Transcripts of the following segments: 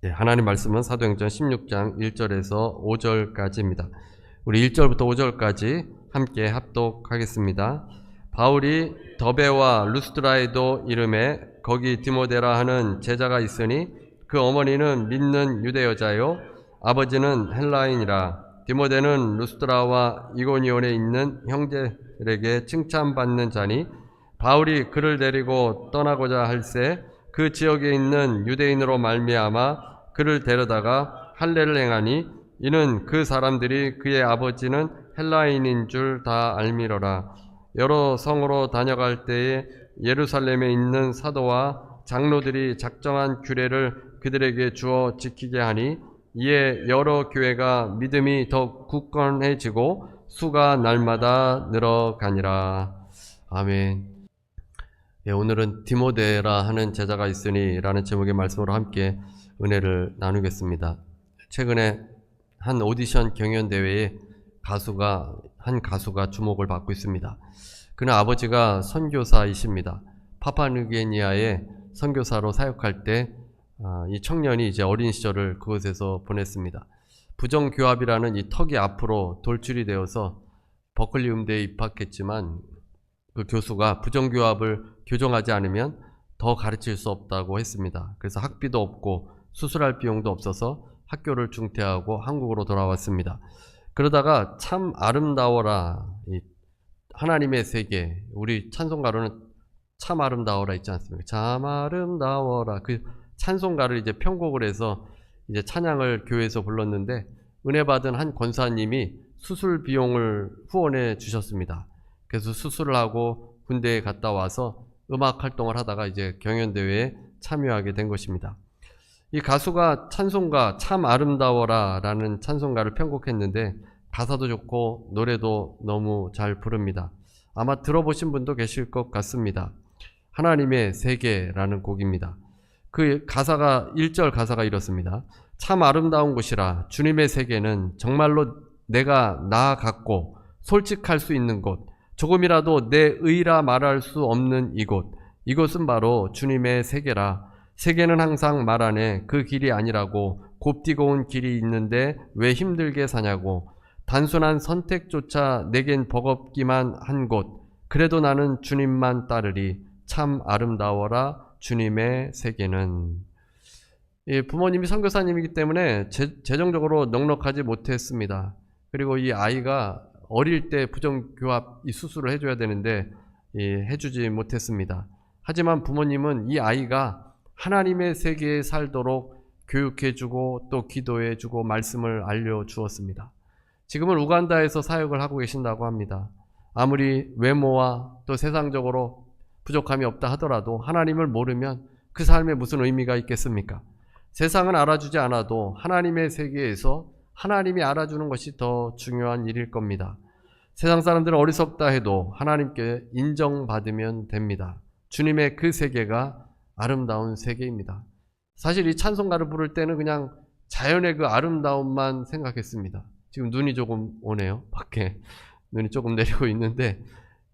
네, 하나님 말씀은 사도행전 16장 1절에서 5절까지입니다. 우리 1절부터 5절까지 함께 합독하겠습니다. 바울이 더베와 루스드라에도 이름에 거기 디모데라 하는 제자가 있으니 그 어머니는 믿는 유대 여자요 아버지는 헬라인이라. 디모데는 루스드라와 이고니온에 있는 형제들에게 칭찬받는 자니 바울이 그를 데리고 떠나고자 할새 그 지역에 있는 유대인으로 말미암아 그를 데려다가 할례를 행하니 이는 그 사람들이 그의 아버지는 헬라인인 줄 다 알미러라. 여러 성으로 다녀갈 때에 예루살렘에 있는 사도와 장로들이 작정한 규례를 그들에게 주어 지키게 하니 이에 여러 교회가 믿음이 더 굳건해지고 수가 날마다 늘어가니라. 아멘. 예, 오늘은 디모데라 하는 제자가 있으니 라는 제목의 말씀으로 함께 은혜를 나누겠습니다. 최근에 한 오디션 경연대회에 한 가수가 주목을 받고 있습니다. 그는 아버지가 선교사이십니다. 파푸아뉴기니아에 선교사로 사역할 때 이 청년이 이제 어린 시절을 그곳에서 보냈습니다. 부정교합이라는 이 턱이 앞으로 돌출이 되어서 버클리 음대에 입학했지만 그 교수가 부정교합을 교정하지 않으면 더 가르칠 수 없다고 했습니다. 그래서 학비도 없고 수술할 비용도 없어서 학교를 중퇴하고 한국으로 돌아왔습니다. 그러다가 참 아름다워라, 하나님의 세계, 우리 찬송가로는 참 아름다워라 있지 않습니까? 참 아름다워라, 그 찬송가를 이제 편곡을 해서 이제 찬양을 교회에서 불렀는데 은혜 받은 한 권사님이 수술 비용을 후원해 주셨습니다. 그래서 수술을 하고 군대에 갔다 와서 음악 활동을 하다가 이제 경연대회에 참여하게 된 것입니다. 이 가수가 찬송가 참 아름다워라 라는 찬송가를 편곡했는데 가사도 좋고 노래도 너무 잘 부릅니다. 아마 들어보신 분도 계실 것 같습니다. 하나님의 세계라는 곡입니다. 그 가사가 1절 가사가 이렇습니다. 참 아름다운 곳이라. 주님의 세계는 정말로 내가 나 같고 솔직할 수 있는 곳, 조금이라도 내 의라 말할 수 없는 이곳, 이곳은 바로 주님의 세계라. 세계는 항상 말하네. 그 길이 아니라고. 곱디고 온 길이 있는데 왜 힘들게 사냐고. 단순한 선택조차 내겐 버겁기만 한 곳. 그래도 나는 주님만 따르리. 참 아름다워라 주님의 세계는. 부모님이 선교사님이기 때문에 재정적으로 넉넉하지 못했습니다. 그리고 이 아이가 어릴 때 부정교합 이 수술을 해줘야 되는데 해주지 못했습니다. 하지만 부모님은 이 아이가 하나님의 세계에 살도록 교육해주고 또 기도해주고 말씀을 알려주었습니다. 지금은 우간다에서 사역을 하고 계신다고 합니다. 아무리 외모와 또 세상적으로 부족함이 없다 하더라도 하나님을 모르면 그 삶에 무슨 의미가 있겠습니까? 세상은 알아주지 않아도 하나님의 세계에서 하나님이 알아주는 것이 더 중요한 일일 겁니다. 세상 사람들은 어리석다 해도 하나님께 인정받으면 됩니다. 주님의 그 세계가 아름다운 세계입니다. 사실 이 찬송가를 부를 때는 그냥 자연의 그 아름다움만 생각했습니다. 지금 눈이 조금 오네요. 밖에 눈이 조금 내리고 있는데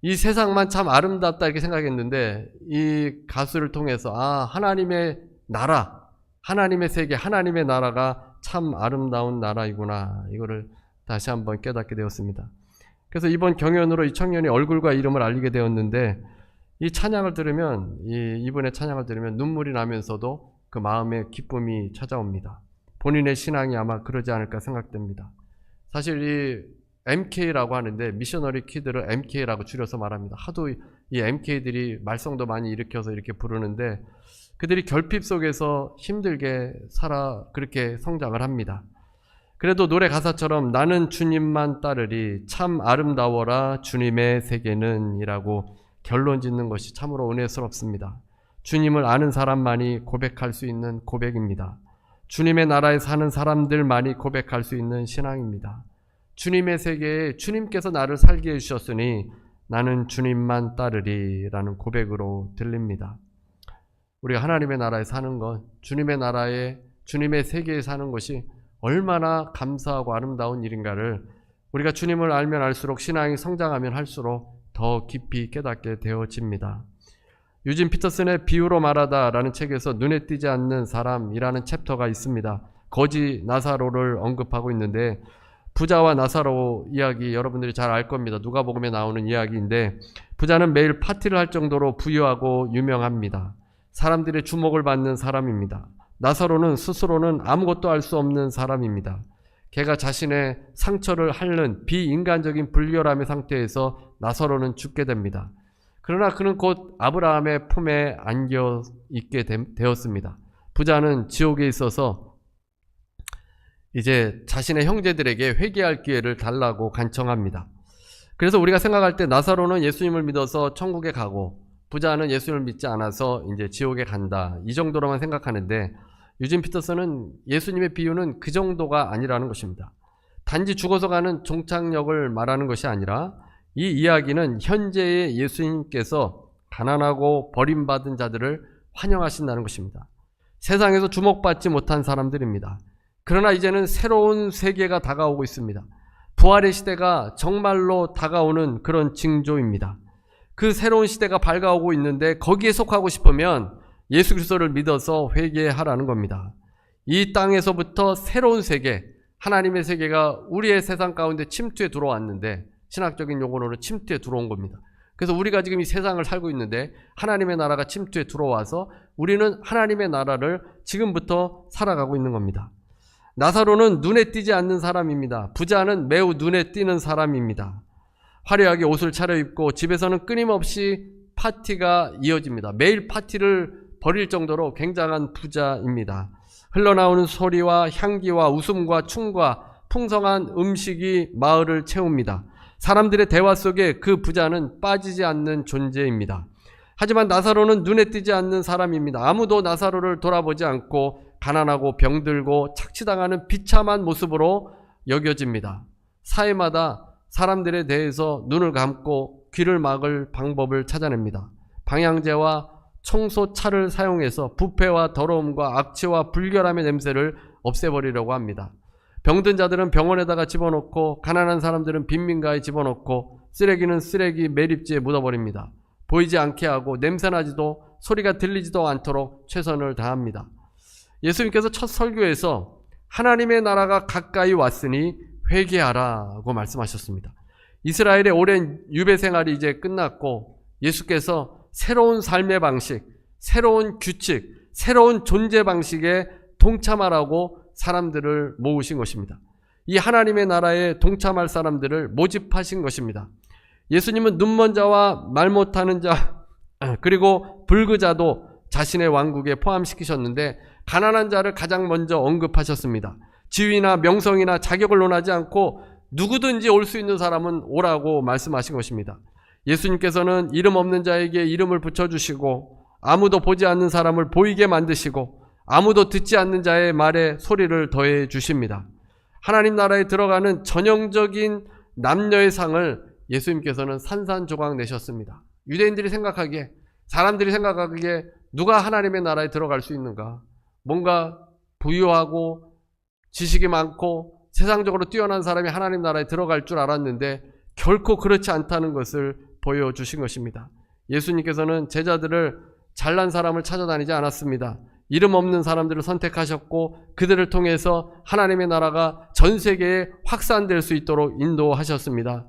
이 세상만 참 아름답다 이렇게 생각했는데 이 가수를 통해서 하나님의 나라, 하나님의 세계, 하나님의 나라가 참 아름다운 나라이구나, 이거를 다시 한번 깨닫게 되었습니다. 그래서 이번 경연으로 이 청년이 얼굴과 이름을 알리게 되었는데 이 찬양을 들으면, 이분의 찬양을 들으면 눈물이 나면서도 그 마음에 기쁨이 찾아옵니다. 본인의 신앙이 아마 그러지 않을까 생각됩니다. 사실 이 MK라고 하는데 미셔너리 키드를 MK라고 줄여서 말합니다. 하도 이 MK들이 말썽도 많이 일으켜서 이렇게 부르는데 그들이 결핍 속에서 힘들게 그렇게 성장을 합니다. 그래도 노래 가사처럼 나는 주님만 따르리. 참 아름다워라 주님의 세계는 이라고 결론 짓는 것이 참으로 은혜스럽습니다. 주님을 아는 사람만이 고백할 수 있는 고백입니다. 주님의 나라에 사는 사람들만이 고백할 수 있는 신앙입니다. 주님의 세계에 주님께서 나를 살게 해주셨으니 나는 주님만 따르리 라는 고백으로 들립니다. 우리가 하나님의 나라에 사는 것, 주님의 나라에, 주님의 세계에 사는 것이 얼마나 감사하고 아름다운 일인가를 우리가 주님을 알면 알수록, 신앙이 성장하면 할수록 더 깊이 깨닫게 되어집니다. 유진 피터슨의 비유로 말하다라는 책에서 눈에 띄지 않는 사람이라는 챕터가 있습니다. 거지 나사로를 언급하고 있는데, 부자와 나사로 이야기 여러분들이 잘 알 겁니다. 누가복음에 나오는 이야기인데, 부자는 매일 파티를 할 정도로 부유하고 유명합니다. 사람들의 주목을 받는 사람입니다. 나사로는 스스로는 아무것도 알 수 없는 사람입니다. 걔가 자신의 상처를 핥는 비인간적인 불결함의 상태에서 나사로는 죽게 됩니다. 그러나 그는 곧 아브라함의 품에 안겨 있게 되었습니다. 부자는 지옥에 있어서 이제 자신의 형제들에게 회개할 기회를 달라고 간청합니다. 그래서 우리가 생각할 때 나사로는 예수님을 믿어서 천국에 가고 부자는 예수님을 믿지 않아서 이제 지옥에 간다, 이 정도로만 생각하는데, 유진 피터슨은 예수님의 비유는 그 정도가 아니라는 것입니다. 단지 죽어서 가는 종착역을 말하는 것이 아니라 이 이야기는 현재의 예수님께서 가난하고 버림받은 자들을 환영하신다는 것입니다. 세상에서 주목받지 못한 사람들입니다. 그러나 이제는 새로운 세계가 다가오고 있습니다. 부활의 시대가 정말로 다가오는 그런 징조입니다. 그 새로운 시대가 밝아오고 있는데 거기에 속하고 싶으면 예수 그리스도를 믿어서 회개하라는 겁니다. 이 땅에서부터 새로운 세계, 하나님의 세계가 우리의 세상 가운데 침투에 들어왔는데, 신학적인 용어로는 침투에 들어온 겁니다. 그래서 우리가 지금 이 세상을 살고 있는데 하나님의 나라가 침투에 들어와서 우리는 하나님의 나라를 지금부터 살아가고 있는 겁니다. 나사로는 눈에 띄지 않는 사람입니다. 부자는 매우 눈에 띄는 사람입니다. 화려하게 옷을 차려입고 집에서는 끊임없이 파티가 이어집니다. 매일 파티를 벌일 정도로 굉장한 부자입니다. 흘러나오는 소리와 향기와 웃음과 춤과 풍성한 음식이 마을을 채웁니다. 사람들의 대화 속에 그 부자는 빠지지 않는 존재입니다. 하지만 나사로는 눈에 띄지 않는 사람입니다. 아무도 나사로를 돌아보지 않고 가난하고 병들고 착취당하는 비참한 모습으로 여겨집니다. 사회마다 사람들에 대해서 눈을 감고 귀를 막을 방법을 찾아냅니다. 방향제와 청소차를 사용해서 부패와 더러움과 악취와 불결함의 냄새를 없애버리려고 합니다. 병든 자들은 병원에다가 집어넣고, 가난한 사람들은 빈민가에 집어넣고, 쓰레기는 쓰레기 매립지에 묻어버립니다. 보이지 않게 하고 냄새나지도 소리가 들리지도 않도록 최선을 다합니다. 예수님께서 첫 설교에서 하나님의 나라가 가까이 왔으니 회개하라고 말씀하셨습니다. 이스라엘의 오랜 유배 생활이 이제 끝났고 예수께서 새로운 삶의 방식, 새로운 규칙, 새로운 존재 방식에 동참하라고 사람들을 모으신 것입니다. 이 하나님의 나라에 동참할 사람들을 모집하신 것입니다. 예수님은 눈먼 자와 말 못하는 자 그리고 불구자도 자신의 왕국에 포함시키셨는데 가난한 자를 가장 먼저 언급하셨습니다. 지위나 명성이나 자격을 논하지 않고 누구든지 올 수 있는 사람은 오라고 말씀하신 것입니다. 예수님께서는 이름 없는 자에게 이름을 붙여주시고 아무도 보지 않는 사람을 보이게 만드시고 아무도 듣지 않는 자의 말에 소리를 더해 주십니다. 하나님 나라에 들어가는 전형적인 남녀의 상을 예수님께서는 산산조각 내셨습니다. 유대인들이 생각하기에, 사람들이 생각하기에 누가 하나님의 나라에 들어갈 수 있는가? 뭔가 부유하고 지식이 많고 세상적으로 뛰어난 사람이 하나님 나라에 들어갈 줄 알았는데 결코 그렇지 않다는 것을 보여주신 것입니다. 예수님께서는 제자들을 잘난 사람을 찾아다니지 않았습니다. 이름 없는 사람들을 선택하셨고 그들을 통해서 하나님의 나라가 전 세계에 확산될 수 있도록 인도하셨습니다.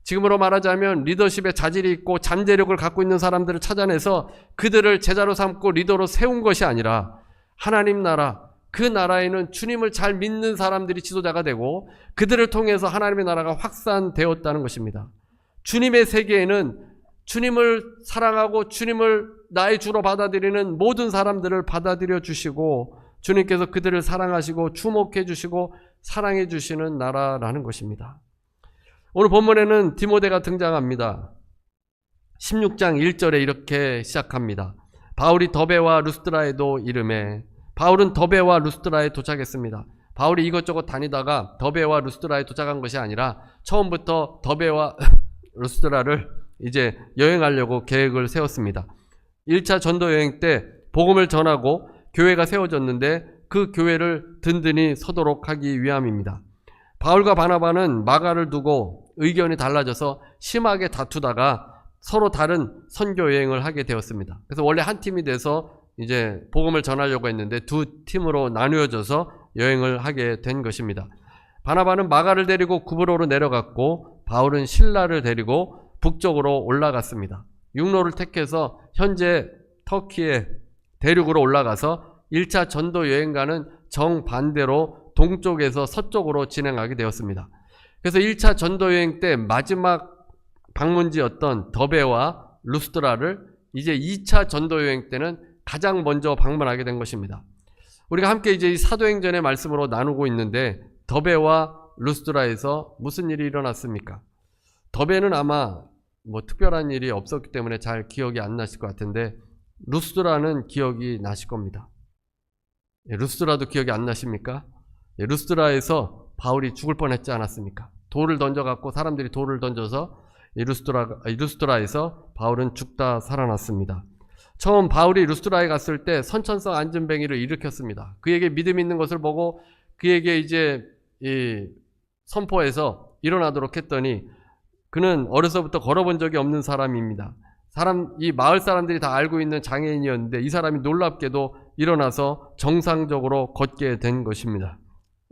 지금으로 말하자면 리더십에 자질이 있고 잠재력을 갖고 있는 사람들을 찾아내서 그들을 제자로 삼고 리더로 세운 것이 아니라 하나님 나라, 그 나라에는 주님을 잘 믿는 사람들이 지도자가 되고 그들을 통해서 하나님의 나라가 확산되었다는 것입니다. 주님의 세계에는 주님을 사랑하고 주님을 나의 주로 받아들이는 모든 사람들을 받아들여 주시고 주님께서 그들을 사랑하시고 주목해 주시고 사랑해 주시는 나라라는 것입니다. 오늘 본문에는 디모데가 등장합니다. 16장 1절에 이렇게 시작합니다. 바울이 더베와 루스드라에도 이르매. 바울은 더베와 루스드라에 도착했습니다. 바울이 이것저것 다니다가 더베와 루스드라에 도착한 것이 아니라 처음부터 더베와 루스드라를 이제 여행하려고 계획을 세웠습니다. 1차 전도 여행 때 복음을 전하고 교회가 세워졌는데 그 교회를 든든히 서도록 하기 위함입니다. 바울과 바나바는 마가를 두고 의견이 달라져서 심하게 다투다가 서로 다른 선교 여행을 하게 되었습니다. 그래서 원래 한 팀이 돼서 이제 복음을 전하려고 했는데 두 팀으로 나누어져서 여행을 하게 된 것입니다. 바나바는 마가를 데리고 구브로로 내려갔고 바울은 실라를 데리고 북쪽으로 올라갔습니다. 육로를 택해서 현재 터키의 대륙으로 올라가서 1차 전도 여행과는 정반대로 동쪽에서 서쪽으로 진행하게 되었습니다. 그래서 1차 전도 여행 때 마지막 방문지였던 더베와 루스드라를 이제 2차 전도 여행 때는 가장 먼저 방문하게 된 것입니다. 우리가 함께 이제 이 사도행전의 말씀으로 나누고 있는데 더베와 루스드라에서 무슨 일이 일어났습니까? 더베는 아마 뭐 특별한 일이 없었기 때문에 잘 기억이 안 나실 것 같은데 루스드라는 기억이 나실 겁니다. 루스드라도 기억이 안 나십니까? 루스드라에서 바울이 죽을 뻔했지 않았습니까? 돌을 던져갖고 사람들이 돌을 던져서 루스드라에서 바울은 죽다 살아났습니다. 처음 바울이 루스드라에 갔을 때 선천성 안진뱅이를 일으켰습니다. 그에게 믿음 있는 것을 보고 그에게 이제 선포해서 일어나도록 했더니 그는 어려서부터 걸어본 적이 없는 사람입니다. 이 마을 사람들이 다 알고 있는 장애인이었는데 이 사람이 놀랍게도 일어나서 정상적으로 걷게 된 것입니다.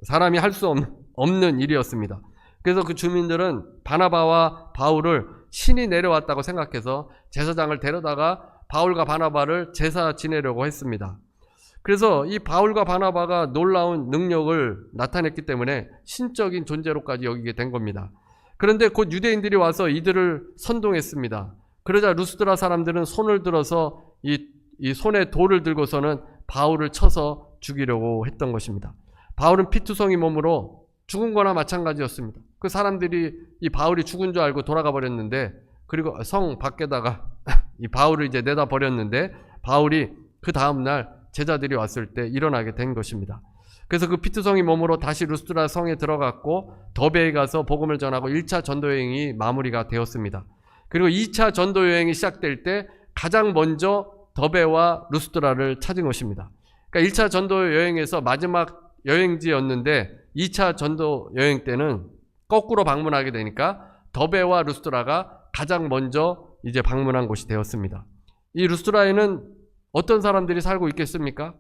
사람이 할 수 없는 일이었습니다. 그래서 그 주민들은 바나바와 바울을 신이 내려왔다고 생각해서 제사장을 데려다가 바울과 바나바를 제사 지내려고 했습니다. 그래서 이 바울과 바나바가 놀라운 능력을 나타냈기 때문에 신적인 존재로까지 여기게 된 겁니다. 그런데 곧 유대인들이 와서 이들을 선동했습니다. 그러자 루스드라 사람들은 손을 들어서 이 손에 돌을 들고서는 바울을 쳐서 죽이려고 했던 것입니다. 바울은 피투성이 몸으로 죽은 거나 마찬가지였습니다. 그 사람들이 이 바울이 죽은 줄 알고 돌아가 버렸는데 그리고 성 밖에다가 이 바울을 이제 내다 버렸는데 바울이 그 다음날 제자들이 왔을 때 일어나게 된 것입니다. 그래서 그 피투성이 몸으로 다시 루스드라 성에 들어갔고 더베에 가서 복음을 전하고 1차 전도여행이 마무리가 되었습니다. 그리고 2차 전도여행이 시작될 때 가장 먼저 더베와 루스드라를 찾은 것입니다. 그러니까 1차 전도여행에서 마지막 여행지였는데 2차 전도여행 때는 거꾸로 방문하게 되니까 더베와 루스드라가 가장 먼저 이제 방문한 곳이 되었습니다. 이 루스드라에는 어떤 사람들이 살고 있겠습니까?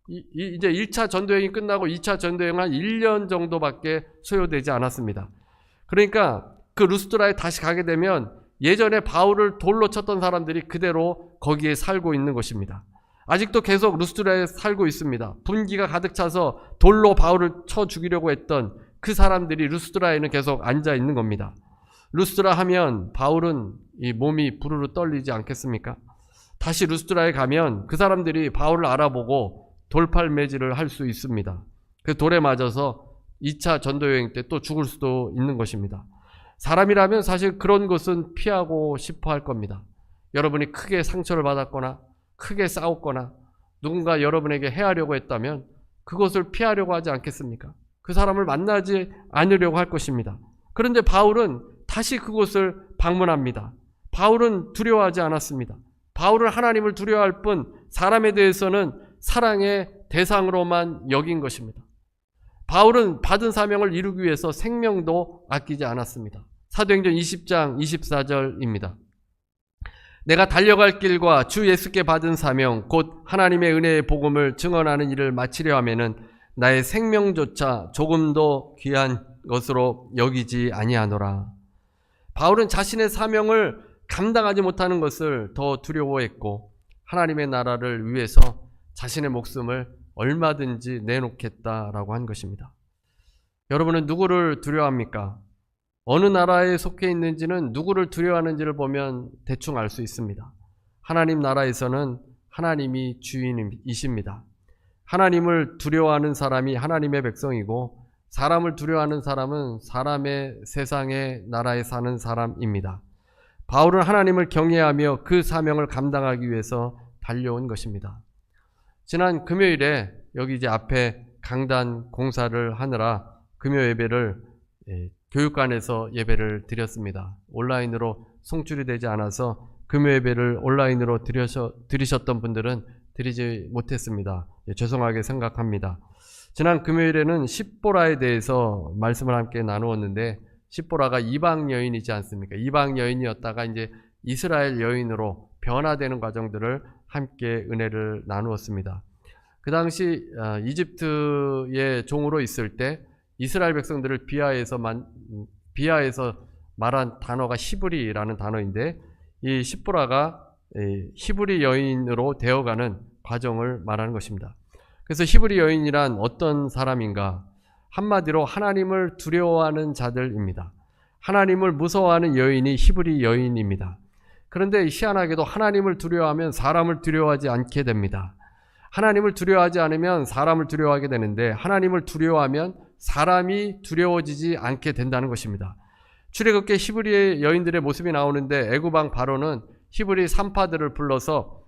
이제 1차 전도여행이 끝나고 2차 전도여행 한 1년 정도밖에 소요되지 않았습니다. 그러니까 그 루스드라에 다시 가게 되면 예전에 바울을 돌로 쳤던 사람들이 그대로 거기에 살고 있는 것입니다. 아직도 계속 루스드라에 살고 있습니다. 분기가 가득 차서 돌로 바울을 쳐 죽이려고 했던 그 사람들이 루스드라에는 계속 앉아 있는 겁니다. 루스드라 하면 바울은 이 몸이 부르르 떨리지 않겠습니까? 다시 루스드라에 가면 그 사람들이 바울을 알아보고 돌팔매질을 할 수 있습니다. 그 돌에 맞아서 2차 전도여행 때 또 죽을 수도 있는 것입니다. 사람이라면 사실 그런 것은 피하고 싶어 할 겁니다. 여러분이 크게 상처를 받았거나 크게 싸웠거나 누군가 여러분에게 해하려고 했다면 그것을 피하려고 하지 않겠습니까? 그 사람을 만나지 않으려고 할 것입니다. 그런데 바울은 다시 그곳을 방문합니다. 바울은 두려워하지 않았습니다. 바울은 하나님을 두려워할 뿐 사람에 대해서는 사랑의 대상으로만 여긴 것입니다. 바울은 받은 사명을 이루기 위해서 생명도 아끼지 않았습니다. 사도행전 20장 24절입니다. 내가 달려갈 길과 주 예수께 받은 사명 곧 하나님의 은혜의 복음을 증언하는 일을 마치려 하면은 나의 생명조차 조금도 귀한 것으로 여기지 아니하노라. 바울은 자신의 사명을 감당하지 못하는 것을 더 두려워했고 하나님의 나라를 위해서 자신의 목숨을 얼마든지 내놓겠다라고 한 것입니다. 여러분은 누구를 두려워합니까? 어느 나라에 속해 있는지는 누구를 두려워하는지를 보면 대충 알 수 있습니다. 하나님 나라에서는 하나님이 주인이십니다. 하나님을 두려워하는 사람이 하나님의 백성이고 사람을 두려워하는 사람은 사람의 세상의 나라에 사는 사람입니다. 바울은 하나님을 경외하며 그 사명을 감당하기 위해서 달려온 것입니다. 지난 금요일에 여기 이제 앞에 강단 공사를 하느라 금요 예배를 교육관에서 예배를 드렸습니다. 온라인으로 송출이 되지 않아서 금요 예배를 온라인으로 드리셨던 분들은 드리지 못했습니다. 죄송하게 생각합니다. 지난 금요일에는 십보라에 대해서 말씀을 함께 나누었는데 십보라가 이방 여인이지 않습니까? 이방 여인이었다가 이제 이스라엘 여인으로 변화되는 과정들을 함께 은혜를 나누었습니다. 그 당시 이집트의 종으로 있을 때 이스라엘 백성들을 비하해서 말한 단어가 히브리라는 단어인데, 이 시보라가 히브리 여인으로 되어가는 과정을 말하는 것입니다. 그래서 히브리 여인이란 어떤 사람인가? 한마디로 하나님을 두려워하는 자들입니다. 하나님을 무서워하는 여인이 히브리 여인입니다. 그런데 희한하게도 하나님을 두려워하면 사람을 두려워하지 않게 됩니다. 하나님을 두려워하지 않으면 사람을 두려워하게 되는데, 하나님을 두려워하면 사람이 두려워지지 않게 된다는 것입니다. 출애굽기에 히브리 여인들의 모습이 나오는데, 애굽왕 바로는 히브리 산파들을 불러서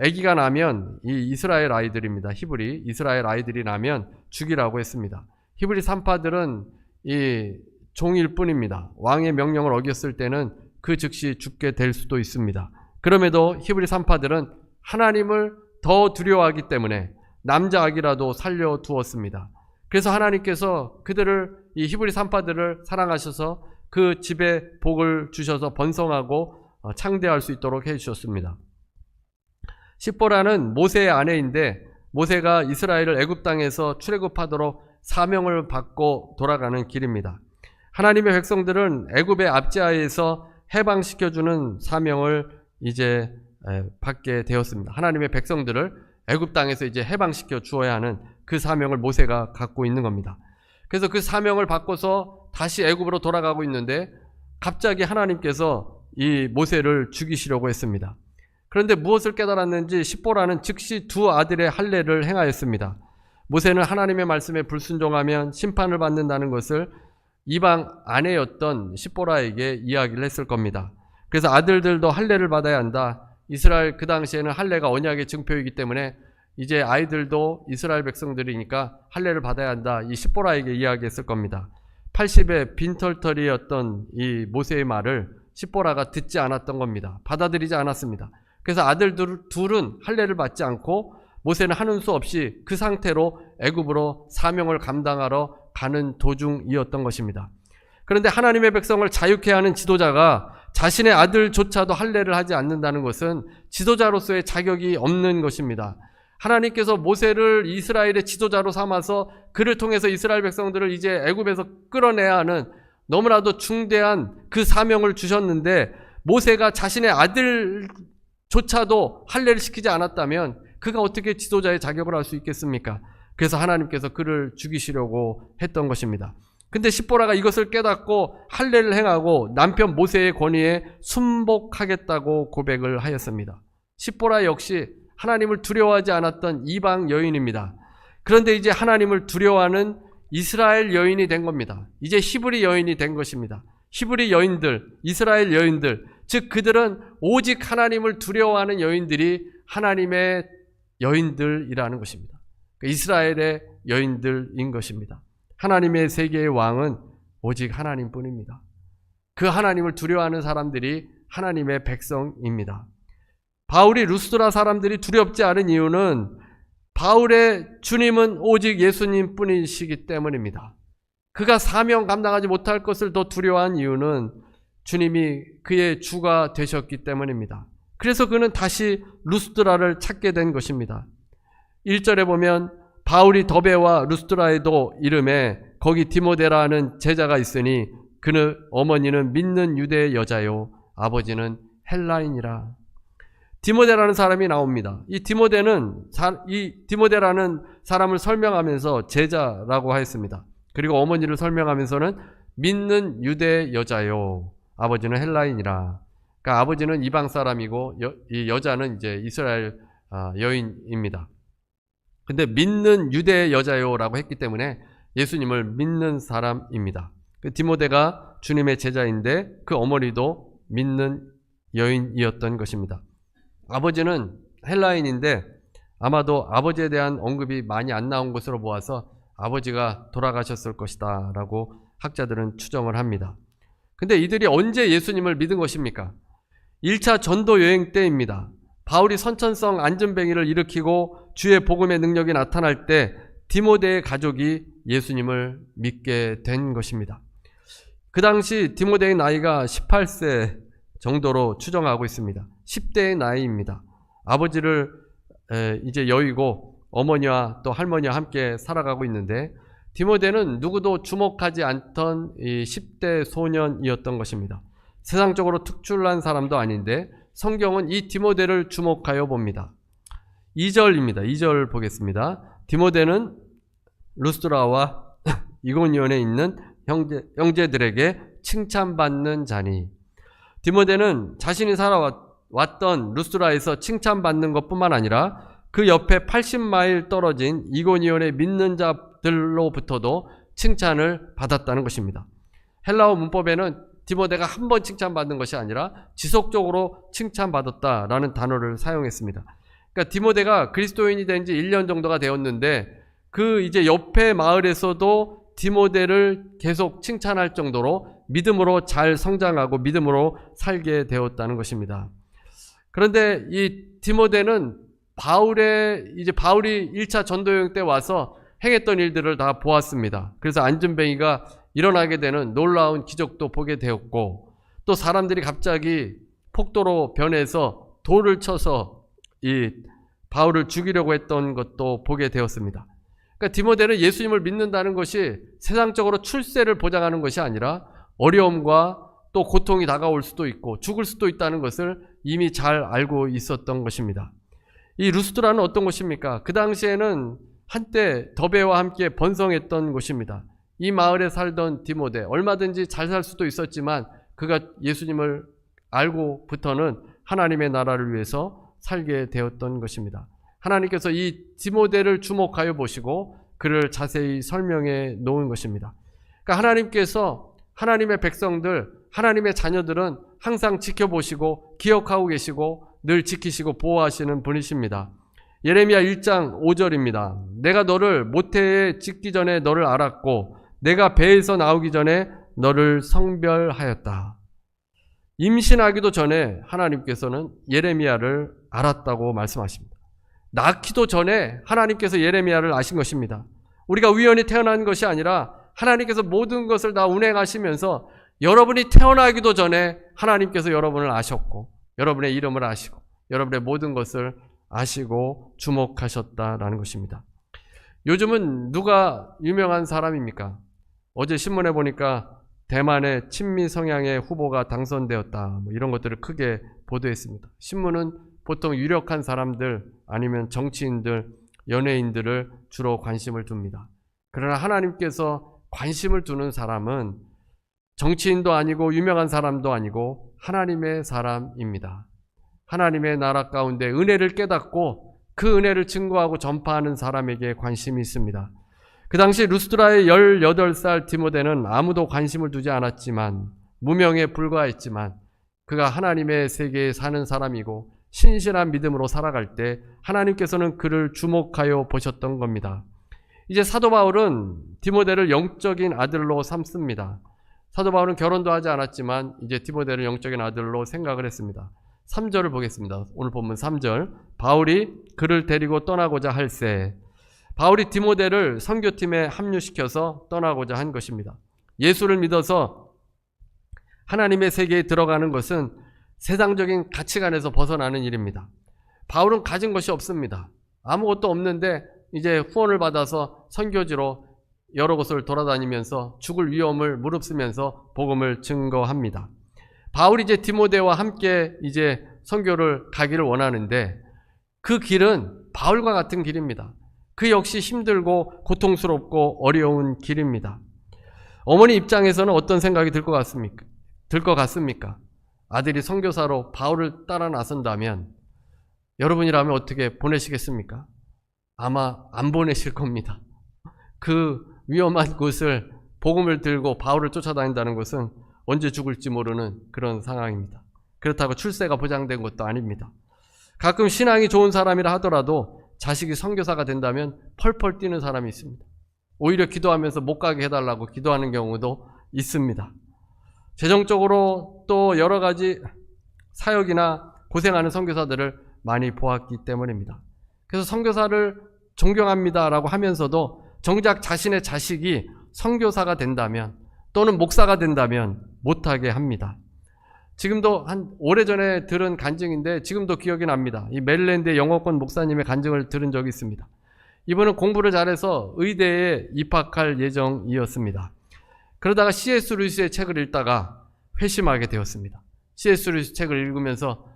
아기가 나면, 이 이스라엘 아이들입니다. 이스라엘 아이들이 나면 죽이라고 했습니다. 히브리 산파들은 이 종일 뿐입니다. 왕의 명령을 어겼을 때는 그 즉시 죽게 될 수도 있습니다. 그럼에도 히브리 산파들은 하나님을 더 두려워하기 때문에 남자 아기라도 살려두었습니다. 그래서 하나님께서 이 히브리 산파들을 사랑하셔서 그 집에 복을 주셔서 번성하고 창대할 수 있도록 해주셨습니다. 시보라는 모세의 아내인데, 모세가 이스라엘을 애굽 땅에서 출애굽하도록 사명을 받고 돌아가는 길입니다. 하나님의 백성들은 애굽의 압제하에서 해방시켜주는 사명을 이제 받게 되었습니다. 하나님의 백성들을 애굽 땅에서 이제 해방시켜 주어야 하는 그 사명을 모세가 갖고 있는 겁니다. 그래서 그 사명을 받고서 다시 애굽으로 돌아가고 있는데, 갑자기 하나님께서 이 모세를 죽이시려고 했습니다. 그런데 무엇을 깨달았는지 시보라는 즉시 두 아들의 할례를 행하였습니다. 모세는 하나님의 말씀에 불순종하면 심판을 받는다는 것을 이방 아내였던 시보라에게 이야기를 했을 겁니다. 그래서 아들들도 할례를 받아야 한다. 이스라엘 그 당시에는 할례가 언약의 증표이기 때문에 이제 아이들도 이스라엘 백성들이니까 할례를 받아야 한다. 이 시보라에게 이야기했을 겁니다. 80의 빈털터리였던 이 모세의 말을 시보라가 듣지 않았던 겁니다. 받아들이지 않았습니다. 그래서 아들 둘은 할례를 받지 않고 모세는 하는 수 없이 그 상태로 애굽으로 사명을 감당하러 가는 도중이었던 것입니다. 그런데 하나님의 백성을 자유케 하는 지도자가 자신의 아들조차도 할례를 하지 않는다는 것은 지도자로서의 자격이 없는 것입니다. 하나님께서 모세를 이스라엘의 지도자로 삼아서 그를 통해서 이스라엘 백성들을 이제 애굽에서 끌어내야 하는 너무나도 중대한 그 사명을 주셨는데, 모세가 자신의 아들조차도 할례를 시키지 않았다면 그가 어떻게 지도자의 자격을 할 수 있겠습니까? 그래서 하나님께서 그를 죽이시려고 했던 것입니다. 근데 시보라가 이것을 깨닫고 할례를 행하고 남편 모세의 권위에 순복하겠다고 고백을 하였습니다. 시보라 역시 하나님을 두려워하지 않았던 이방 여인입니다. 그런데 이제 하나님을 두려워하는 이스라엘 여인이 된 겁니다. 이제 히브리 여인이 된 것입니다. 히브리 여인들, 이스라엘 여인들, 즉 그들은 오직 하나님을 두려워하는 여인들이 하나님의 여인들이라는 것입니다. 이스라엘의 여인들인 것입니다. 하나님의 세계의 왕은 오직 하나님뿐입니다. 그 하나님을 두려워하는 사람들이 하나님의 백성입니다. 바울이 루스드라 사람들이 두렵지 않은 이유는 바울의 주님은 오직 예수님 뿐이시기 때문입니다. 그가 사명 감당하지 못할 것을 더 두려워한 이유는 주님이 그의 주가 되셨기 때문입니다. 그래서 그는 다시 루스드라를 찾게 된 것입니다. 1절에 보면 바울이 더베와 루스드라에도 이름에 거기 디모데라는 제자가 있으니 그는 어머니는 믿는 유대 여자요 아버지는 헬라인이라. 디모데라는 사람이 나옵니다. 이 디모데라는 사람을 설명하면서 제자라고 하였습니다. 그리고 어머니를 설명하면서는 믿는 유대 여자요 아버지는 헬라인이라. 그러니까 아버지는 이방 사람이고 이 여자는 이제 이스라엘 여인입니다. 근데 믿는 유대 여자요라고 했기 때문에 예수님을 믿는 사람입니다. 디모데가 주님의 제자인데 그 어머니도 믿는 여인이었던 것입니다. 아버지는 헬라인인데 아마도 아버지에 대한 언급이 많이 안 나온 것으로 보아서 아버지가 돌아가셨을 것이다 라고 학자들은 추정을 합니다. 근데 이들이 언제 예수님을 믿은 것입니까? 1차 전도 여행 때입니다. 바울이 선천성 안전뱅이를 일으키고 주의 복음의 능력이 나타날 때 디모데의 가족이 예수님을 믿게 된 것입니다. 그 당시 디모데의 나이가 18세 정도로 추정하고 있습니다. 10대의 나이입니다. 아버지를 이제 여의고 어머니와 또 할머니와 함께 살아가고 있는데 디모데는 누구도 주목하지 않던 이 10대 소년이었던 것입니다. 세상적으로 특출난 사람도 아닌데 성경은 이 디모데를 주목하여 봅니다. 2절입니다. 2절 보겠습니다. 디모데는 루스드라와 이고니온에 있는 형제들에게 칭찬받는 자니. 디모데는 자신이 살아왔던 루스드라에서 칭찬받는 것뿐만 아니라 그 옆에 80마일 떨어진 이고니온의 믿는 자들로부터도 칭찬을 받았다는 것입니다. 헬라어 문법에는 디모데가 한 번 칭찬받는 것이 아니라 지속적으로 칭찬받았다라는 단어를 사용했습니다. 그러니까 디모데가 그리스도인이 된 지 1년 정도가 되었는데 그 이제 옆에 마을에서도 디모데를 계속 칭찬할 정도로 믿음으로 잘 성장하고 믿음으로 살게 되었다는 것입니다. 그런데 이 디모데는 바울이 1차 전도여행 때 와서 행했던 일들을 다 보았습니다. 그래서 안전뱅이가 일어나게 되는 놀라운 기적도 보게 되었고 또 사람들이 갑자기 폭도로 변해서 돌을 쳐서 이 바울을 죽이려고 했던 것도 보게 되었습니다. 그러니까 디모데는 예수님을 믿는다는 것이 세상적으로 출세를 보장하는 것이 아니라 어려움과 또 고통이 다가올 수도 있고 죽을 수도 있다는 것을 이미 잘 알고 있었던 것입니다. 이 루스드라는 어떤 곳입니까? 그 당시에는 한때 더베와 함께 번성했던 곳입니다. 이 마을에 살던 디모데, 얼마든지 잘 살 수도 있었지만 그가 예수님을 알고부터는 하나님의 나라를 위해서 살게 되었던 것입니다. 하나님께서 이 디모데를 주목하여 보시고 그를 자세히 설명해 놓은 것입니다. 그러니까 하나님께서 하나님의 백성들, 하나님의 자녀들은 항상 지켜보시고 기억하고 계시고 늘 지키시고 보호하시는 분이십니다. 예레미야 1장 5절입니다. 내가 너를 모태에 짓기 전에 너를 알았고 내가 배에서 나오기 전에 너를 성별하였다. 임신하기도 전에 하나님께서는 예레미야를 알았다고 말씀하십니다. 낳기도 전에 하나님께서 예레미야를 아신 것입니다. 우리가 우연히 태어난 것이 아니라 하나님께서 모든 것을 다 운행하시면서 여러분이 태어나기도 전에 하나님께서 여러분을 아셨고 여러분의 이름을 아시고 여러분의 모든 것을 아시고 주목하셨다라는 것입니다. 요즘은 누가 유명한 사람입니까? 어제 신문에 보니까 대만의 친미 성향의 후보가 당선되었다. 이런 것들을 크게 보도했습니다. 신문은 보통 유력한 사람들 아니면 정치인들, 연예인들을 주로 관심을 둡니다. 그러나 하나님께서 관심을 두는 사람은 정치인도 아니고 유명한 사람도 아니고 하나님의 사람입니다. 하나님의 나라 가운데 은혜를 깨닫고 그 은혜를 증거하고 전파하는 사람에게 관심이 있습니다. 그 당시 루스드라의 18살 디모데는 아무도 관심을 두지 않았지만 무명에 불과했지만 그가 하나님의 세계에 사는 사람이고 신실한 믿음으로 살아갈 때 하나님께서는 그를 주목하여 보셨던 겁니다. 이제 사도 바울은 디모데를 영적인 아들로 삼습니다. 사도 바울은 결혼도 하지 않았지만 이제 디모데를 영적인 아들로 생각을 했습니다. 3절을 보겠습니다. 오늘 본문 3절. 바울이 그를 데리고 떠나고자 할새. 바울이 디모데를 선교팀에 합류시켜서 떠나고자 한 것입니다. 예수를 믿어서 하나님의 세계에 들어가는 것은 세상적인 가치관에서 벗어나는 일입니다. 바울은 가진 것이 없습니다. 아무것도 없는데 이제 후원을 받아서 선교지로 여러 곳을 돌아다니면서 죽을 위험을 무릅쓰면서 복음을 증거합니다. 바울이 이제 디모데와 함께 이제 선교를 가기를 원하는데 그 길은 바울과 같은 길입니다. 그 역시 힘들고 고통스럽고 어려운 길입니다. 어머니 입장에서는 어떤 생각이 들 것 같습니까? 아들이 선교사로 바울을 따라 나선다면 여러분이라면 어떻게 보내시겠습니까? 아마 안 보내실 겁니다. 그 위험한 곳을 복음을 들고 바울을 쫓아다닌다는 것은 언제 죽을지 모르는 그런 상황입니다. 그렇다고 출세가 보장된 것도 아닙니다. 가끔 신앙이 좋은 사람이라 하더라도 자식이 선교사가 된다면 펄펄 뛰는 사람이 있습니다. 오히려 기도하면서 못 가게 해달라고 기도하는 경우도 있습니다. 재정적으로 또 여러 가지 사역이나 고생하는 선교사들을 많이 보았기 때문입니다. 그래서 선교사를 존경합니다라고 하면서도 정작 자신의 자식이 선교사가 된다면 또는 목사가 된다면 못하게 합니다. 지금도 한 오래전에 들은 간증인데 지금도 기억이 납니다. 이 메릴랜드의 영어권 목사님의 간증을 들은 적이 있습니다. 이분은 공부를 잘해서 의대에 입학할 예정이었습니다. 그러다가 C.S. 루이스의 책을 읽다가 회심하게 되었습니다. C.S. 루이스 책을 읽으면서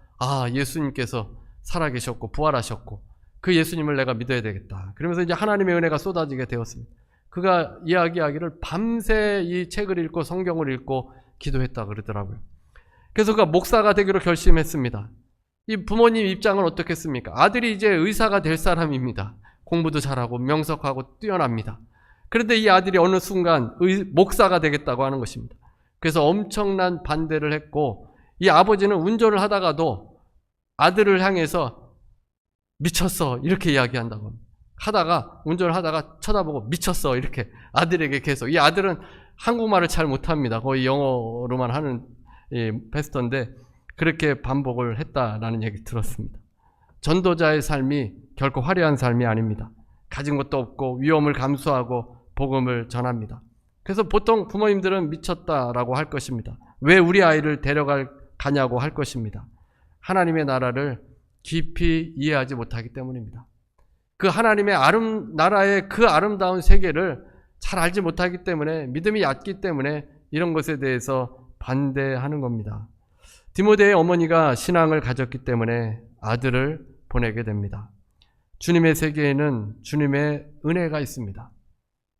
예수님께서 살아계셨고 부활하셨고 그 예수님을 내가 믿어야 되겠다. 그러면서 이제 하나님의 은혜가 쏟아지게 되었습니다. 그가 이야기하기를 밤새 이 책을 읽고 성경을 읽고 기도했다 그러더라고요. 그래서 그가 목사가 되기로 결심했습니다. 이 부모님 입장은 어떻겠습니까? 아들이 이제 의사가 될 사람입니다. 공부도 잘하고 명석하고 뛰어납니다. 그런데 이 아들이 어느 순간 목사가 되겠다고 하는 것입니다. 그래서 엄청난 반대를 했고 이 아버지는 운전을 하다가도 아들을 향해서 미쳤어 이렇게 이야기한다고 합니다. 운전을 하다가 쳐다보고 미쳤어 이렇게 아들에게 계속. 이 아들은 한국말을 잘 못합니다. 거의 영어로만 하는 패스터인데 그렇게 반복을 했다라는 얘기 들었습니다. 전도자의 삶이 결코 화려한 삶이 아닙니다. 가진 것도 없고 위험을 감수하고 복음을 전합니다. 그래서 보통 부모님들은 미쳤다라고 할 것입니다. 왜 우리 아이를 가냐고 할 것입니다. 하나님의 나라를 깊이 이해하지 못하기 때문입니다. 그 하나님의 나라의 그 아름다운 세계를 잘 알지 못하기 때문에, 믿음이 얕기 때문에 이런 것에 대해서 반대하는 겁니다. 디모데의 어머니가 신앙을 가졌기 때문에 아들을 보내게 됩니다. 주님의 세계에는 주님의 은혜가 있습니다.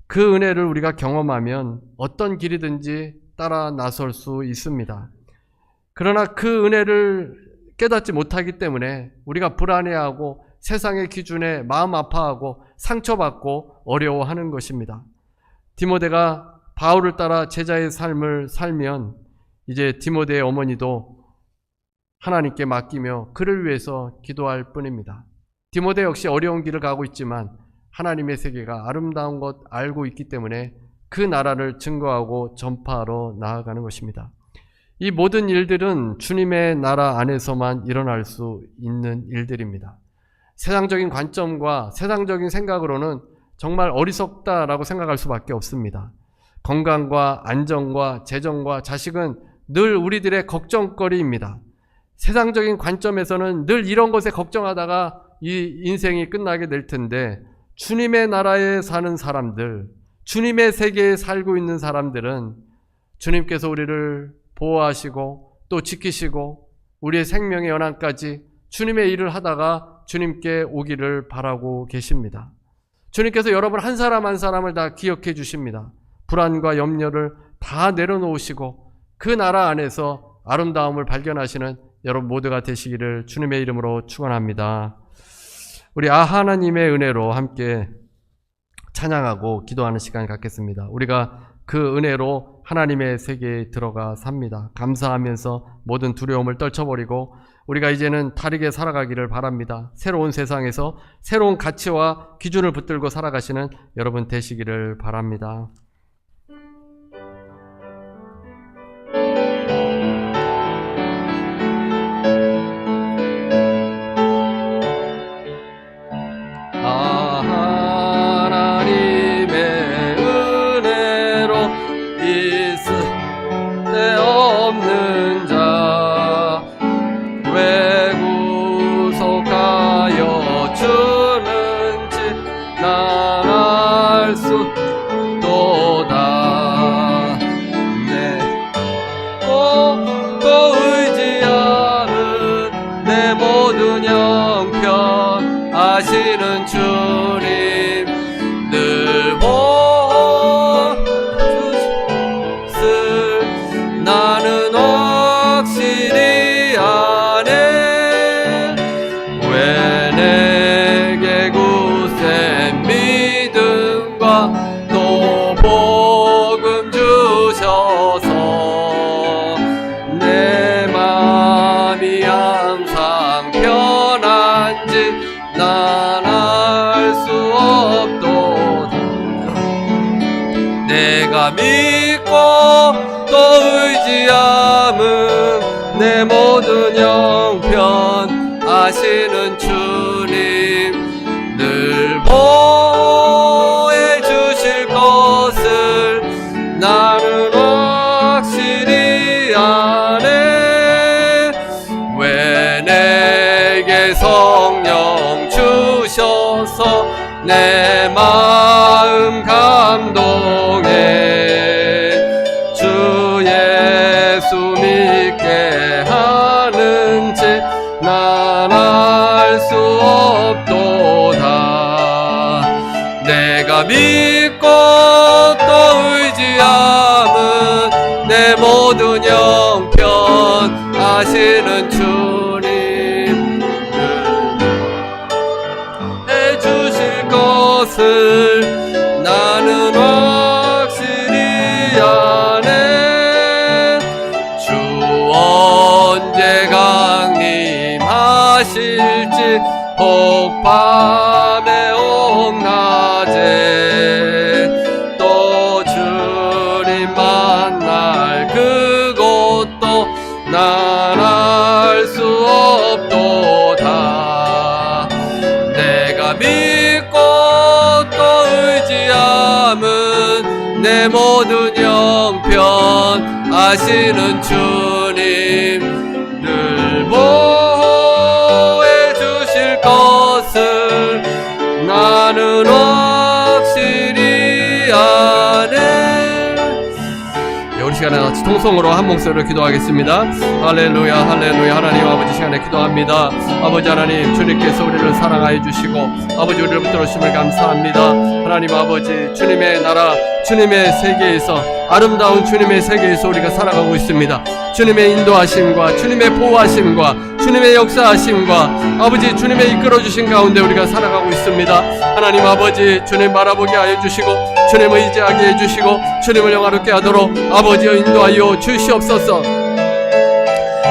그 은혜를 우리가 경험하면 어떤 길이든지 따라 나설 수 있습니다. 그러나 그 은혜를 깨닫지 못하기 때문에 우리가 불안해하고 세상의 기준에 마음 아파하고 상처받고 어려워하는 것입니다. 디모데가 바울을 따라 제자의 삶을 살면 이제 디모데의 어머니도 하나님께 맡기며 그를 위해서 기도할 뿐입니다. 디모데 역시 어려운 길을 가고 있지만 하나님의 세계가 아름다운 것 알고 있기 때문에 그 나라를 증거하고 전파하러 나아가는 것입니다. 이 모든 일들은 주님의 나라 안에서만 일어날 수 있는 일들입니다. 세상적인 관점과 세상적인 생각으로는 정말 어리석다라고 생각할 수밖에 없습니다. 건강과 안정과 재정과 자식은 늘 우리들의 걱정거리입니다. 세상적인 관점에서는 늘 이런 것에 걱정하다가 이 인생이 끝나게 될 텐데, 주님의 나라에 사는 사람들, 주님의 세계에 살고 있는 사람들은 주님께서 우리를 보호하시고 또 지키시고 우리의 생명의 연한까지 주님의 일을 하다가 주님께 오기를 바라고 계십니다. 주님께서 여러분 한 사람 한 사람을 다 기억해 주십니다. 불안과 염려를 다 내려놓으시고 그 나라 안에서 아름다움을 발견하시는 여러분 모두가 되시기를 주님의 이름으로 축원합니다. 우리 하나님의 은혜로 함께 찬양하고 기도하는 시간을 갖겠습니다. 우리가 그 은혜로 하나님의 세계에 들어가 삽니다. 감사하면서 모든 두려움을 떨쳐버리고 우리가 이제는 다르게 살아가기를 바랍니다. 새로운 세상에서 새로운 가치와 기준을 붙들고 살아가시는 여러분 되시기를 바랍니다. 아시는 주님 늘 보실 나는 확실히 아네. 왜 내게 굳센 믿음과 또 복음 주셔서 내 맘이 항상 편한지 난 알 수 없도다. 내가 믿고 또 의지함은 내 모든 형편 아시는 주님 늘 보해 주실 것을 나는 확실히 아네. 주옵소서. 내 마음 감동해 주 예수 믿게 하는지 난 알 수 없도다. 내가 믿고 또 의지함은 내 모든 형편 아시는 주님 해주실 것을 나는 확실히 아네. 주 언제 강림하실지 혹 밤에 혹 낮에 또 주님 만날 그곳도 난 알 수 없도다. 내가 믿고 또 의지함은 내 모든 형편 아시는 주님 늘 보호해 주실 것을 나는 확실히 아네. 우리 시간에 같이 통성으로 한 목소리로 기도하겠습니다. 할렐루야 할렐루야. 하나님 아버지 시간에 기도합니다. 아버지 하나님 주님께서 우리를 사랑하여 주시고 아버지 우리를 붙들어 주심을 감사합니다. 하나님 아버지 주님의 나라 주님의 세계에서 아름다운 주님의 세계에서 우리가 살아가고 있습니다. 주님의 인도하심과 주님의 보호하심과 주님의 역사하심과 아버지 주님의 이끌어주신 가운데 우리가 살아가고 있습니다. 하나님 아버지 주님 바라보게 하여 주시고 주님을 의지하게 해주시고 주님을 영화롭게 하도록 아버지여 인도하여 주시옵소서.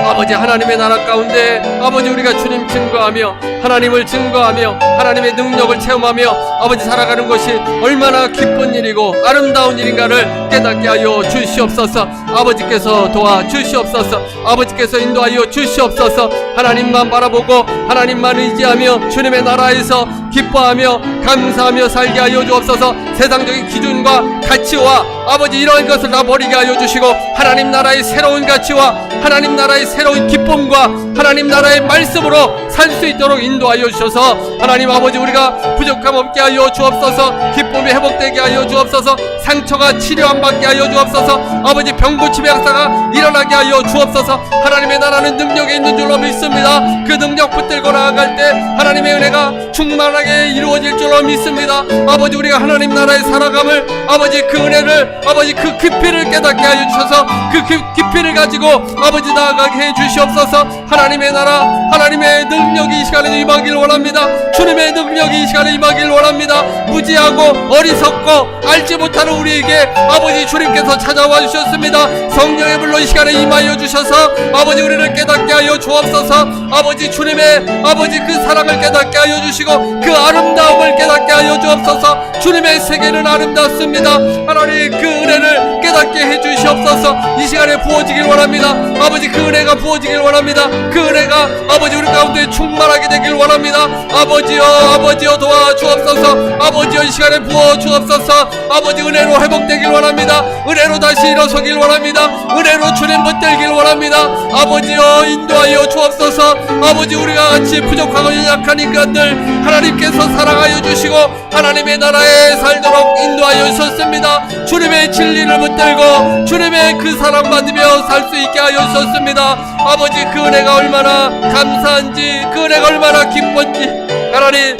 아버지 하나님의 나라 가운데 아버지 우리가 주님 증거하며 하나님을 증거하며 하나님의 능력을 체험하며 아버지 살아가는 것이 얼마나 기쁜 일이고 아름다운 일인가를 깨닫게 하여 주시옵소서. 아버지께서 도와 주시옵소서. 아버지께서 인도하여 주시옵소서. 하나님만 바라보고 하나님만 의지하며 주님의 나라에서 기뻐하며 감사하며 살게 하여 주옵소서. 세상적인 기준과 가치와 아버지 이러한 것을 다 버리게 하여 주시고 하나님 나라의 새로운 가치와 하나님 나라의 새로운 기쁨과 하나님 나라의 말씀으로 살 수 있도록 인도하여 주셔서 하나님 아버지 우리가 부족함 없게 하여 주옵소서. 기쁨이 회복되게 하여 주옵소서. 상처가 치료 안 받게 하여 주옵소서. 아버지 병고침의 역사가 일어나게 하여 주옵소서. 하나님의 나라는 능력이 있는 줄로 믿습니다. 그 능력 붙들고 나아갈 때 하나님의 은혜가 충만하게 이루어질 줄로 믿습니다. 아버지 우리가 하나님 나라에 살아감을 아버지 그 은혜를 아버지 그 깊이를 깨닫게 하여 주셔서 그 깊이를 가지고 아버지 나아가게 해 주시옵소서. 하나님의 나라 하나님의 능력이 이 시간에 임하길 원합니다. 주님의 능력이 이 시간에 임하길 원합니다. 무지하고 어리석고 알지 못하는 우리에게 아버지 주님께서 찾아와 주셨습니다. 성령의 불로 이 시간에 임하여 주셔서 아버지 우리를 깨닫게 하여 주옵소서. 아버지 주님의 아버지 그 사랑을 깨닫게 하여 주시고 그 아름다움을 깨닫게 하여 주옵소서. 주님의 세계는 아름답습니다. 하나님 그 은혜를 깨닫게 해 주시옵소서. 이 시간에 부어지길 원합니다. 아버지 그 은혜가 부어지길 원합니다. 그 은혜가 아버지 우리 가운데 충만하게 되길 원합니다. 아버지여 도와주옵소서. 아버지여 이 시간에 부어주옵소서. 아버지 은혜로 회복되길 원합니다. 은혜로 다시 일어서길 원합니다. 은혜로 주님 붙들길 원합니다. 아버지여 인도하여 주옵소서. 아버지 우리가 같이 부족하고 연약한 인간들 하나님께서 사랑하여 주시고 하나님의 나라에 살도록 인도하여 주셨습니다. 주님의 진리를 붙들고 주님의 그 사랑 받으며 살 수 있게 하여 주셨습니다. 아버지 그 은혜가 얼마나 감사한지 그 은혜가 얼마나 기쁜지 하나님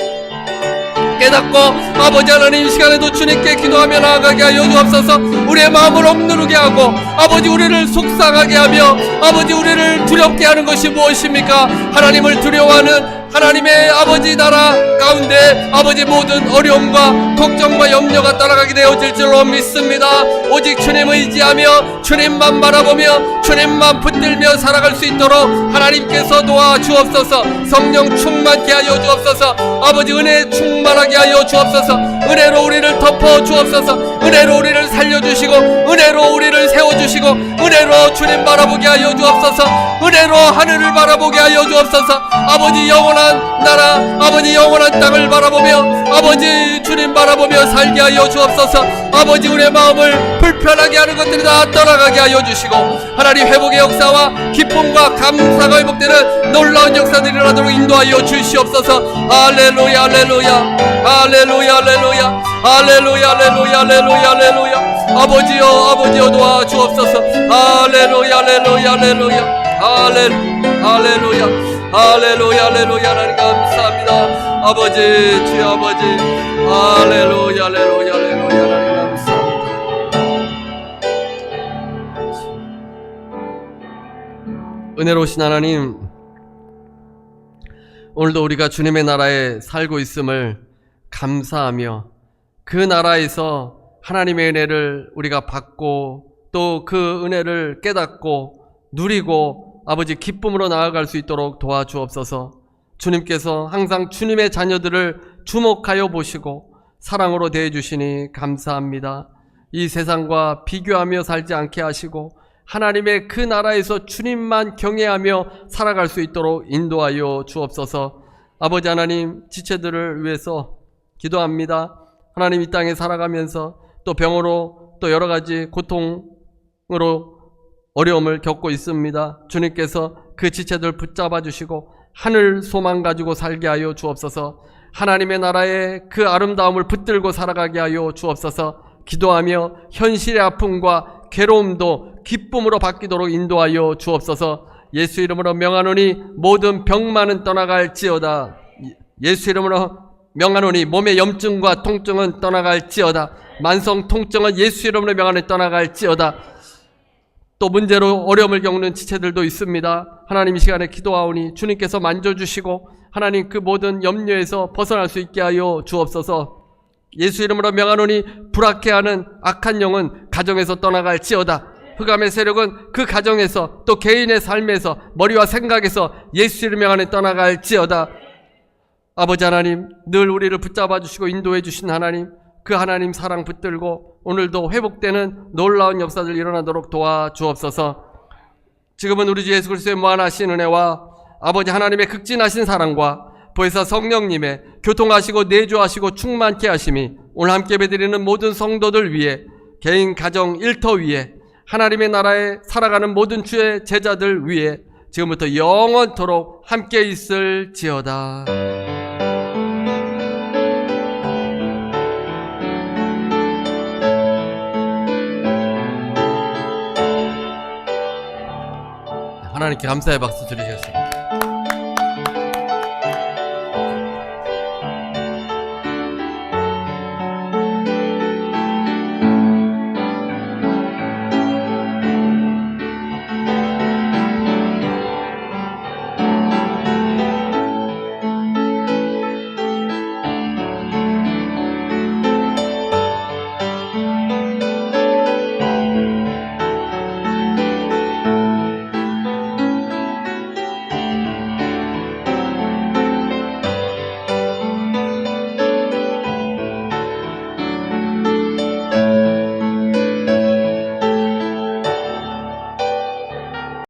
깨닫고 아버지 하나님 이 시간에도 주님께 기도하며 나아가게 하여 주옵소서. 우리의 마음을 억누르게 하고 아버지 우리를 속상하게 하며 아버지 우리를 두렵게 하는 것이 무엇입니까? 하나님을 두려워하는 하나님의 아버지 나라 가운데 아버지 모든 어려움과 걱정과 염려가 따라가게 되어질 줄로 믿습니다. 오직 주님 의지하며 주님만 바라보며 주님만 붙들며 살아갈 수 있도록 하나님께서 도와주옵소서. 성령 충만케 하여 주옵소서. 아버지 은혜 충만하게 하여 주옵소서. 은혜로 우리를 덮어 주옵소서. 은혜로 우리를 살려주시고 은혜로 우리를 세워주시고 주시고 은혜로 주님 바라보게 하여 주옵소서. 은혜로 하늘을 바라보게 하여 주옵소서. 아버지 영원한 나라, 아버지 영원한 땅을 바라보며 아버지 주님 바라보며 살게 하여 주옵소서. 아버지 우리의 마음을 불편하게 하는 것들이 다 떠나가게 하여 주시고 하나님 회복의 역사와 기쁨과 감사가 회복되는 놀라운 역사들이 일어나도록 인도하여 주시옵소서. 할렐루야 할렐루야 할렐루야 할렐루야 할렐루야 할렐루야 할렐루야 할렐루야. 아버지여 아버지여 도와주옵소서. 할렐루야 할렐루야 할렐루야 할렐루야 할렐루야 할렐루야. 하나님 감사합니다. 아버지 주여 아버지 할렐루야 할렐루야 할렐루야. 하나님 감사합니다. 은혜로우신 하나님, 오늘도 우리가 주님의 나라에 살고 있음을 감사하며 그 나라에서 하나님의 은혜를 우리가 받고 또 그 은혜를 깨닫고 누리고 아버지 기쁨으로 나아갈 수 있도록 도와주옵소서. 주님께서 항상 주님의 자녀들을 주목하여 보시고 사랑으로 대해주시니 감사합니다. 이 세상과 비교하며 살지 않게 하시고 하나님의 그 나라에서 주님만 경외하며 살아갈 수 있도록 인도하여 주옵소서. 아버지 하나님, 지체들을 위해서 기도합니다. 하나님, 이 땅에 살아가면서 또 병으로 또 여러 가지 고통으로 어려움을 겪고 있습니다. 주님께서 그 지체들 붙잡아 주시고 하늘 소망 가지고 살게 하여 주옵소서. 하나님의 나라의 그 아름다움을 붙들고 살아가게 하여 주옵소서. 기도하며 현실의 아픔과 괴로움도 기쁨으로 바뀌도록 인도하여 주옵소서. 예수 이름으로 명하노니 모든 병만은 떠나갈지어다. 예수 이름으로 명하노니 몸의 염증과 통증은 떠나갈지어다. 만성 통증은 예수 이름으로 명하노니 떠나갈지어다. 또 문제로 어려움을 겪는 지체들도 있습니다. 하나님, 이 시간에 기도하오니 주님께서 만져주시고 하나님 그 모든 염려에서 벗어날 수 있게 하여 주옵소서. 예수 이름으로 명하노니 불악해하는 악한 영은 가정에서 떠나갈지어다. 흑암의 세력은 그 가정에서 또 개인의 삶에서 머리와 생각에서 예수 이름으로 명하노니 떠나갈지어다. 아버지 하나님, 늘 우리를 붙잡아 주시고 인도해 주신 하나님, 그 하나님 사랑 붙들고 오늘도 회복되는 놀라운 역사들 일어나도록 도와주옵소서. 지금은 우리 주 예수 그리스도의 무한하신 은혜와 아버지 하나님의 극진하신 사랑과 보혜사 성령님의 교통하시고 내주하시고 충만케 하심이 오늘 함께 예배드리는 모든 성도들 위해, 개인 가정 일터 위에, 하나님의 나라에 살아가는 모든 주의 제자들 위해 지금부터 영원토록 함께 있을지어다. 하나님께 감사의 박수 드리겠습니다.